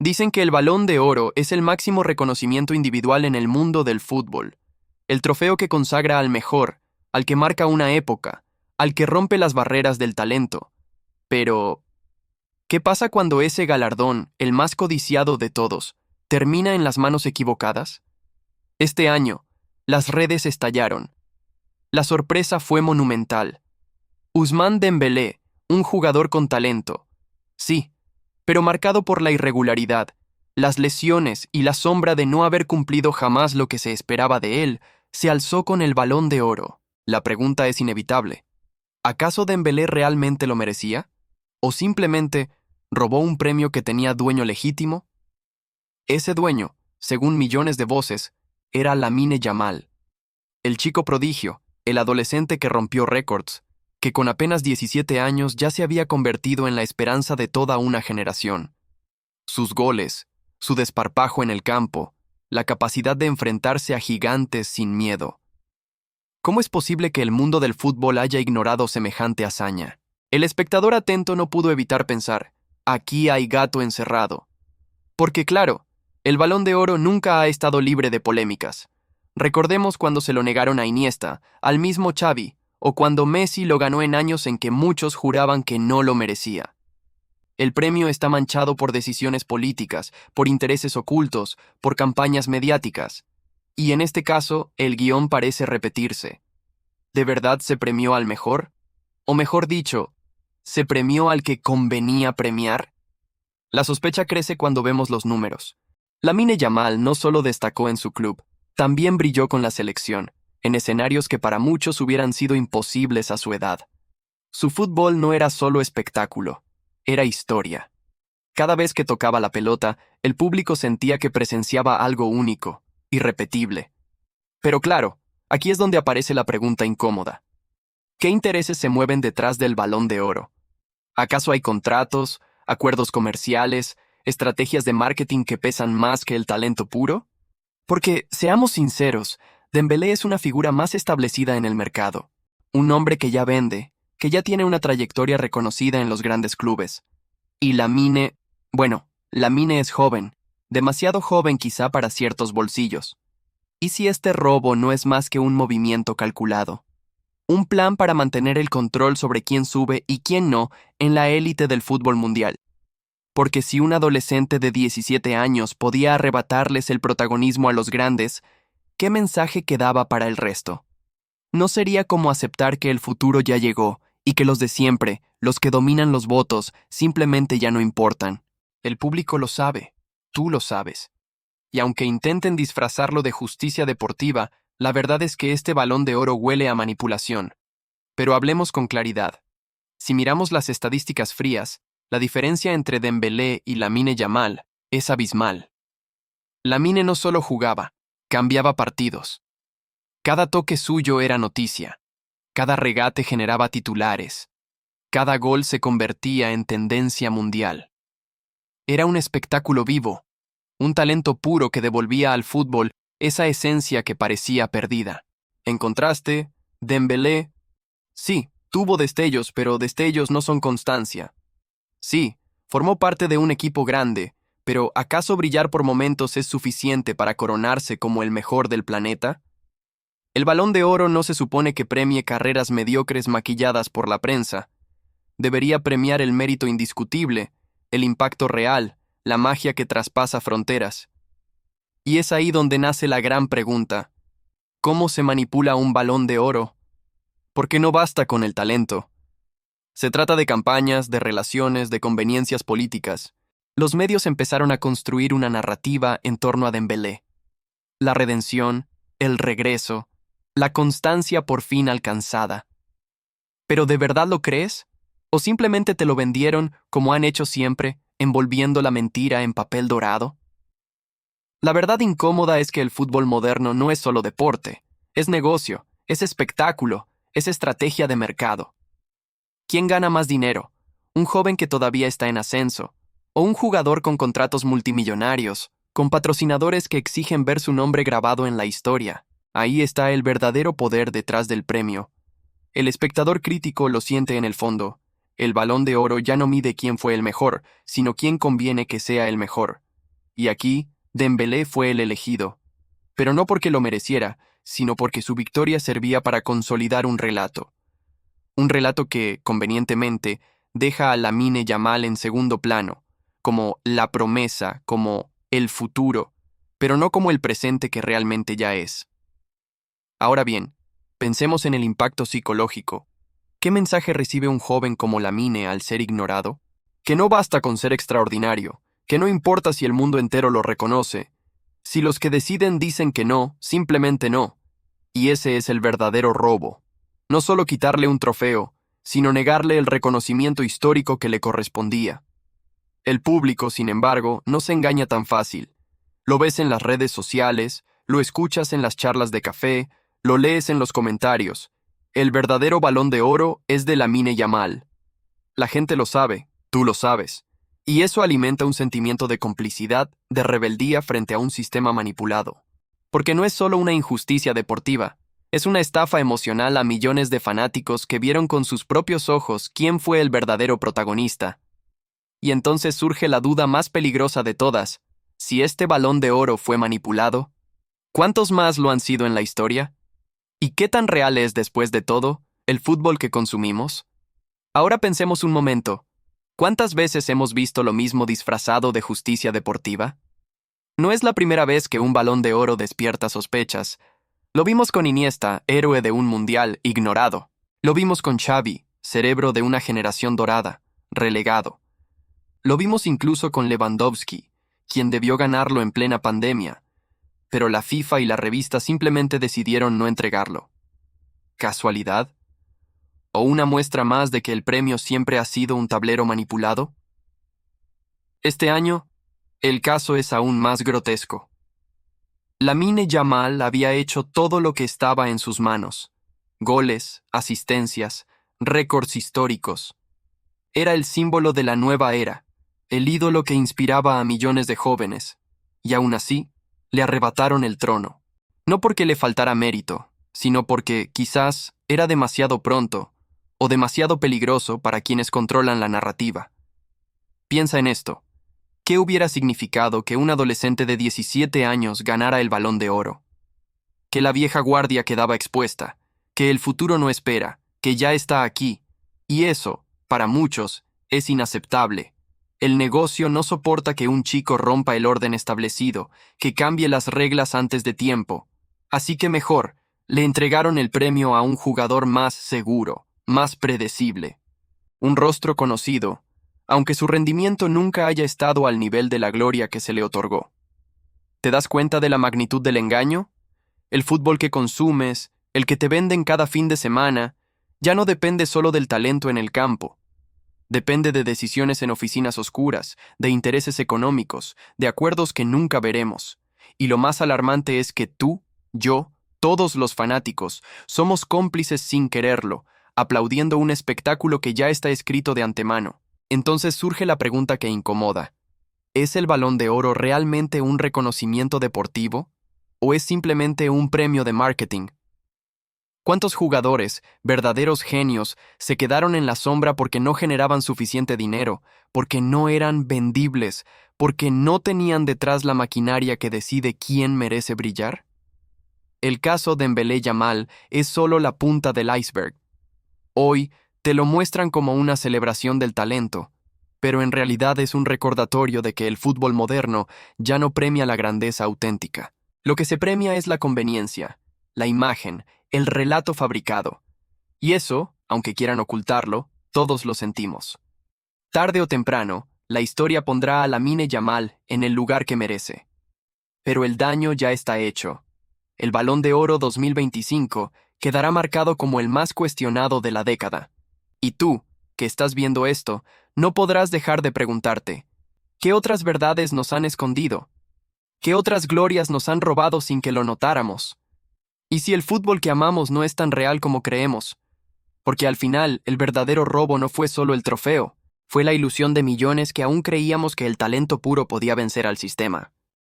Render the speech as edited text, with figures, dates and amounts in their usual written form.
Dicen que el Balón de Oro es el máximo reconocimiento individual en el mundo del fútbol. El trofeo que consagra al mejor, al que marca una época, al que rompe las barreras del talento. Pero, ¿qué pasa cuando ese galardón, el más codiciado de todos, termina en las manos equivocadas? Este año, las redes estallaron. La sorpresa fue monumental. Ousmane Dembélé, un jugador con talento. Sí, pero marcado por la irregularidad, las lesiones y la sombra de no haber cumplido jamás lo que se esperaba de él, se alzó con el Balón de Oro. La pregunta es inevitable. ¿Acaso Dembélé realmente lo merecía? ¿O simplemente robó un premio que tenía dueño legítimo? Ese dueño, según millones de voces, era Lamine Yamal, el chico prodigio, el adolescente que rompió récords, que con apenas 17 años ya se había convertido en la esperanza de toda una generación. Sus goles, su desparpajo en el campo, la capacidad de enfrentarse a gigantes sin miedo. ¿Cómo es posible que el mundo del fútbol haya ignorado semejante hazaña? El espectador atento no pudo evitar pensar, aquí hay gato encerrado. Porque claro, el Balón de Oro nunca ha estado libre de polémicas. Recordemos cuando se lo negaron a Iniesta, al mismo Xavi, o cuando Messi lo ganó en años en que muchos juraban que no lo merecía. El premio está manchado por decisiones políticas, por intereses ocultos, por campañas mediáticas. Y en este caso, el guión parece repetirse. ¿De verdad se premió al mejor? O mejor dicho, ¿se premió al que convenía premiar? La sospecha crece cuando vemos los números. Lamine Yamal no solo destacó en su club, también brilló con la selección, en escenarios que para muchos hubieran sido imposibles a su edad. Su fútbol no era solo espectáculo, era historia. Cada vez que tocaba la pelota, el público sentía que presenciaba algo único, irrepetible. Pero claro, aquí es donde aparece la pregunta incómoda. ¿Qué intereses se mueven detrás del Balón de Oro? ¿Acaso hay contratos, acuerdos comerciales, estrategias de marketing que pesan más que el talento puro? Porque, seamos sinceros, Dembélé es una figura más establecida en el mercado. Un hombre que ya vende, que ya tiene una trayectoria reconocida en los grandes clubes. Y Lamine es joven, demasiado joven quizá para ciertos bolsillos. ¿Y si este robo no es más que un movimiento calculado? Un plan para mantener el control sobre quién sube y quién no en la élite del fútbol mundial. Porque si un adolescente de 17 años podía arrebatarles el protagonismo a los grandes, ¿qué mensaje quedaba para el resto? ¿No sería como aceptar que el futuro ya llegó y que los de siempre, los que dominan los votos, simplemente ya no importan? El público lo sabe, tú lo sabes. Y aunque intenten disfrazarlo de justicia deportiva, la verdad es que este Balón de Oro huele a manipulación. Pero hablemos con claridad. Si miramos las estadísticas frías, la diferencia entre Dembélé y Lamine Yamal es abismal. Lamine no solo jugaba, cambiaba partidos. Cada toque suyo era noticia. Cada regate generaba titulares. Cada gol se convertía en tendencia mundial. Era un espectáculo vivo, un talento puro que devolvía al fútbol esa esencia que parecía perdida. En contraste, Dembélé, sí, tuvo destellos, pero destellos no son constancia. Sí, formó parte de un equipo grande, pero ¿acaso brillar por momentos es suficiente para coronarse como el mejor del planeta? El Balón de Oro no se supone que premie carreras mediocres maquilladas por la prensa. Debería premiar el mérito indiscutible, el impacto real, la magia que traspasa fronteras. Y es ahí donde nace la gran pregunta. ¿Cómo se manipula un Balón de Oro? Porque no basta con el talento. Se trata de campañas, de relaciones, de conveniencias políticas. Los medios empezaron a construir una narrativa en torno a Dembélé. La redención, el regreso, la constancia por fin alcanzada. ¿Pero de verdad lo crees? ¿O simplemente te lo vendieron, como han hecho siempre, envolviendo la mentira en papel dorado? La verdad incómoda es que el fútbol moderno no es solo deporte, es negocio, es espectáculo, es estrategia de mercado. ¿Quién gana más dinero? ¿Un joven que todavía está en ascenso? ¿O un jugador con contratos multimillonarios, con patrocinadores que exigen ver su nombre grabado en la historia? Ahí está el verdadero poder detrás del premio. El espectador crítico lo siente en el fondo. El Balón de Oro ya no mide quién fue el mejor, sino quién conviene que sea el mejor. Y aquí, Dembélé fue el elegido. Pero no porque lo mereciera, sino porque su victoria servía para consolidar un relato. Un relato que, convenientemente, deja a Lamine Yamal en segundo plano, como la promesa, como el futuro, pero no como el presente que realmente ya es. Ahora bien, pensemos en el impacto psicológico. ¿Qué mensaje recibe un joven como Lamine al ser ignorado? Que no basta con ser extraordinario, que no importa si el mundo entero lo reconoce. Si los que deciden dicen que no, simplemente no. Y ese es el verdadero robo. No solo quitarle un trofeo, sino negarle el reconocimiento histórico que le correspondía. El público, sin embargo, no se engaña tan fácil. Lo ves en las redes sociales, lo escuchas en las charlas de café, lo lees en los comentarios. El verdadero Balón de Oro es de Lamine Yamal. La gente lo sabe, tú lo sabes. Y eso alimenta un sentimiento de complicidad, de rebeldía frente a un sistema manipulado. Porque no es solo una injusticia deportiva, es una estafa emocional a millones de fanáticos que vieron con sus propios ojos quién fue el verdadero protagonista. Y entonces surge la duda más peligrosa de todas: si este Balón de Oro fue manipulado, ¿cuántos más lo han sido en la historia? ¿Y qué tan real es, después de todo, el fútbol que consumimos? Ahora pensemos un momento. ¿Cuántas veces hemos visto lo mismo disfrazado de justicia deportiva? No es la primera vez que un Balón de Oro despierta sospechas. Lo vimos con Iniesta, héroe de un mundial, ignorado. Lo vimos con Xavi, cerebro de una generación dorada, relegado. Lo vimos incluso con Lewandowski, quien debió ganarlo en plena pandemia, pero la FIFA y la revista simplemente decidieron no entregarlo. ¿Casualidad? ¿O una muestra más de que el premio siempre ha sido un tablero manipulado? Este año, el caso es aún más grotesco. Lamine Yamal había hecho todo lo que estaba en sus manos: goles, asistencias, récords históricos. Era el símbolo de la nueva era, el ídolo que inspiraba a millones de jóvenes, y aún así, le arrebataron el trono. No porque le faltara mérito, sino porque, quizás, era demasiado pronto, o demasiado peligroso para quienes controlan la narrativa. Piensa en esto. ¿Qué hubiera significado que un adolescente de 17 años ganara el Balón de Oro? Que la vieja guardia quedaba expuesta, que el futuro no espera, que ya está aquí, y eso, para muchos, es inaceptable. El negocio no soporta que un chico rompa el orden establecido, que cambie las reglas antes de tiempo. Así que mejor, le entregaron el premio a un jugador más seguro, más predecible. Un rostro conocido, aunque su rendimiento nunca haya estado al nivel de la gloria que se le otorgó. ¿Te das cuenta de la magnitud del engaño? El fútbol que consumes, el que te venden cada fin de semana, ya no depende solo del talento en el campo. Depende de decisiones en oficinas oscuras, de intereses económicos, de acuerdos que nunca veremos. Y lo más alarmante es que tú, yo, todos los fanáticos, somos cómplices sin quererlo, aplaudiendo un espectáculo que ya está escrito de antemano. Entonces surge la pregunta que incomoda. ¿Es el Balón de Oro realmente un reconocimiento deportivo? ¿O es simplemente un premio de marketing? ¿Cuántos jugadores, verdaderos genios, se quedaron en la sombra porque no generaban suficiente dinero, porque no eran vendibles, porque no tenían detrás la maquinaria que decide quién merece brillar? El caso de Dembélé Yamal es solo la punta del iceberg. Hoy te lo muestran como una celebración del talento, pero en realidad es un recordatorio de que el fútbol moderno ya no premia la grandeza auténtica. Lo que se premia es la conveniencia, la imagen, el relato fabricado. Y eso, aunque quieran ocultarlo, todos lo sentimos. Tarde o temprano, la historia pondrá a Lamine Yamal en el lugar que merece. Pero el daño ya está hecho. El Balón de Oro 2025 quedará marcado como el más cuestionado de la década. Y tú, que estás viendo esto, no podrás dejar de preguntarte: ¿qué otras verdades nos han escondido? ¿Qué otras glorias nos han robado sin que lo notáramos? ¿Y si el fútbol que amamos no es tan real como creemos? Porque al final, el verdadero robo no fue solo el trofeo, fue la ilusión de millones que aún creíamos que el talento puro podía vencer al sistema.